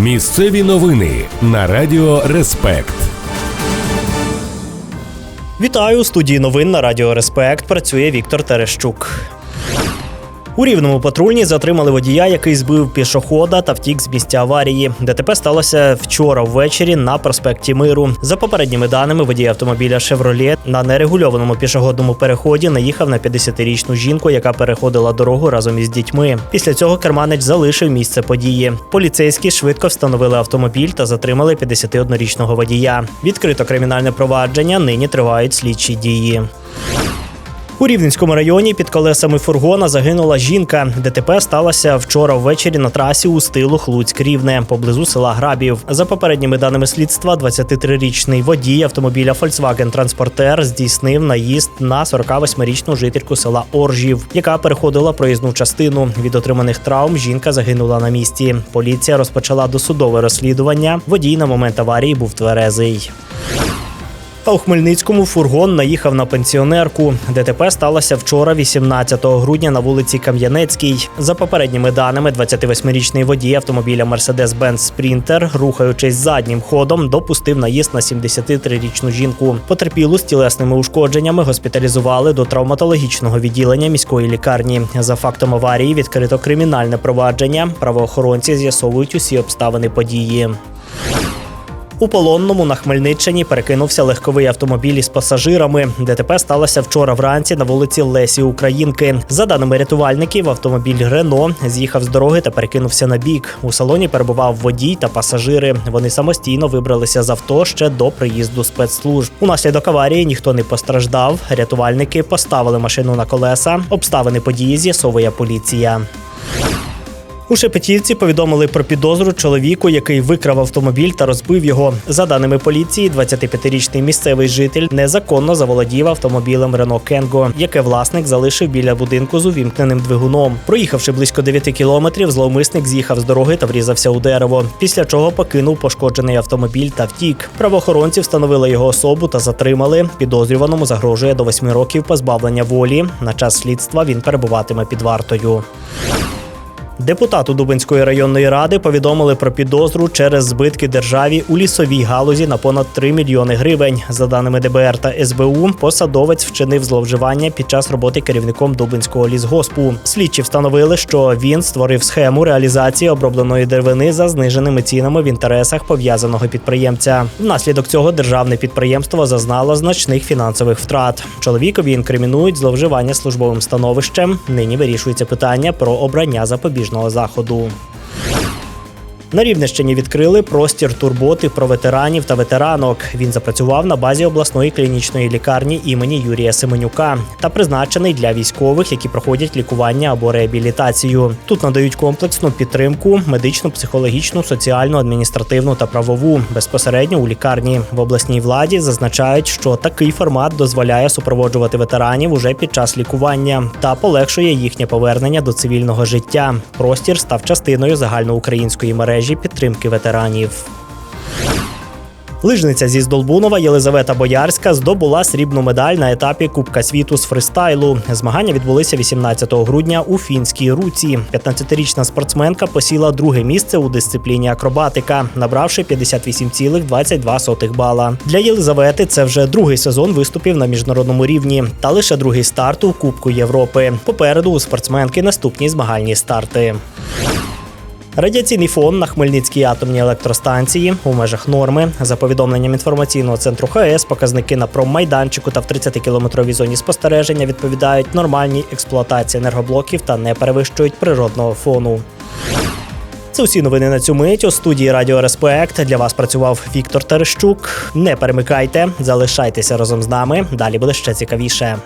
Місцеві новини на Радіо Респект. Вітаю! У студії новин на Радіо Респект працює Віктор Терещук. У Рівному патрульні затримали водія, який збив пішохода та втік з місця аварії. ДТП сталося вчора ввечері на проспекті Миру. За попередніми даними, водій автомобіля «Шевроле» на нерегульованому пішохідному переході наїхав на 50-річну жінку, яка переходила дорогу разом із дітьми. Після цього керманич залишив місце події. Поліцейські швидко встановили автомобіль та затримали 51-річного водія. Відкрито кримінальне провадження, нині тривають слідчі дії. У Рівненському районі під колесами фургона загинула жінка. ДТП сталося вчора ввечері на трасі Устилух Луцьк-Рівне, поблизу села Грабів. За попередніми даними слідства, 23-річний водій автомобіля Volkswagen Transporter здійснив наїзд на 48-річну жительку села Оржів, яка переходила проїзну частину. Від отриманих травм жінка загинула на місці. Поліція розпочала досудове розслідування. Водій на момент аварії був тверезий. А у Хмельницькому фургон наїхав на пенсіонерку. ДТП сталося вчора, 18 грудня, на вулиці Кам'янецькій. За попередніми даними, 28-річний водій автомобіля Mercedes-Benz Sprinter, рухаючись заднім ходом, допустив наїзд на 73-річну жінку. Потерпілу з тілесними ушкодженнями госпіталізували до травматологічного відділення міської лікарні. За фактом аварії відкрито кримінальне провадження. Правоохоронці з'ясовують усі обставини події. У Полонному на Хмельниччині перекинувся легковий автомобіль із пасажирами. ДТП сталося вчора вранці на вулиці Лесі Українки. За даними рятувальників, автомобіль «Рено» з'їхав з дороги та перекинувся на бік. У салоні перебував водій та пасажири. Вони самостійно вибралися з авто ще до приїзду спецслужб. Унаслідок аварії ніхто не постраждав. Рятувальники поставили машину на колеса. Обставини події з'ясовує поліція. У Шепетівці повідомили про підозру чоловіку, який викрав автомобіль та розбив його. За даними поліції, 25-річний місцевий житель незаконно заволодів автомобілем Renault Kengo, яке власник залишив біля будинку з увімкненим двигуном. Проїхавши близько 9 кілометрів, зловмисник з'їхав з дороги та врізався у дерево, після чого покинув пошкоджений автомобіль та втік. Правоохоронці встановили його особу та затримали. Підозрюваному загрожує до 8 років позбавлення волі. На час слідства він перебуватиме під вартою. Депутату Дубенської районної ради повідомили про підозру через збитки державі у лісовій галузі на понад 3 мільйони гривень. За даними ДБР та СБУ, посадовець вчинив зловживання під час роботи керівником Дубенського лісгоспу. Слідчі встановили, що він створив схему реалізації обробленої деревини за зниженими цінами в інтересах пов'язаного підприємця. Внаслідок цього державне підприємство зазнало значних фінансових втрат. Чоловікові інкримінують зловживання службовим становищем. Нині вирішується питання про обрання запобіжного заходу. На Рівненщині відкрили простір турботи про ветеранів та ветеранок. Він запрацював на базі обласної клінічної лікарні імені Юрія Семенюка та призначений для військових, які проходять лікування або реабілітацію. Тут надають комплексну підтримку – медичну, психологічну, соціальну, адміністративну та правову – безпосередньо у лікарні. В обласній владі зазначають, що такий формат дозволяє супроводжувати ветеранів уже під час лікування та полегшує їхнє повернення до цивільного життя. Простір став частиною загальноукраїнської мережі підтримки ветеранів. Лижниця зі Здолбунова Єлизавета Боярська здобула срібну медаль на етапі Кубка світу з фристайлу. Змагання відбулися 18 грудня у Фінській Руці. 15-річна спортсменка посіла друге місце у дисципліні акробатика, набравши 58,22 бала. Для Єлизавети це вже другий сезон виступів на міжнародному рівні та лише другий старт у Кубку Європи. Попереду у спортсменки наступні змагальні старти. Радіаційний фон на Хмельницькій атомній електростанції у межах норми. За повідомленням інформаційного центру ХАЕС, показники на проммайданчику та в 30-кілометровій зоні спостереження відповідають нормальній експлуатації енергоблоків та не перевищують природного фону. Це усі новини на цю мить. У студії Радіо Респект для вас працював Віктор Терещук. Не перемикайте, залишайтеся разом з нами. Далі буде ще цікавіше.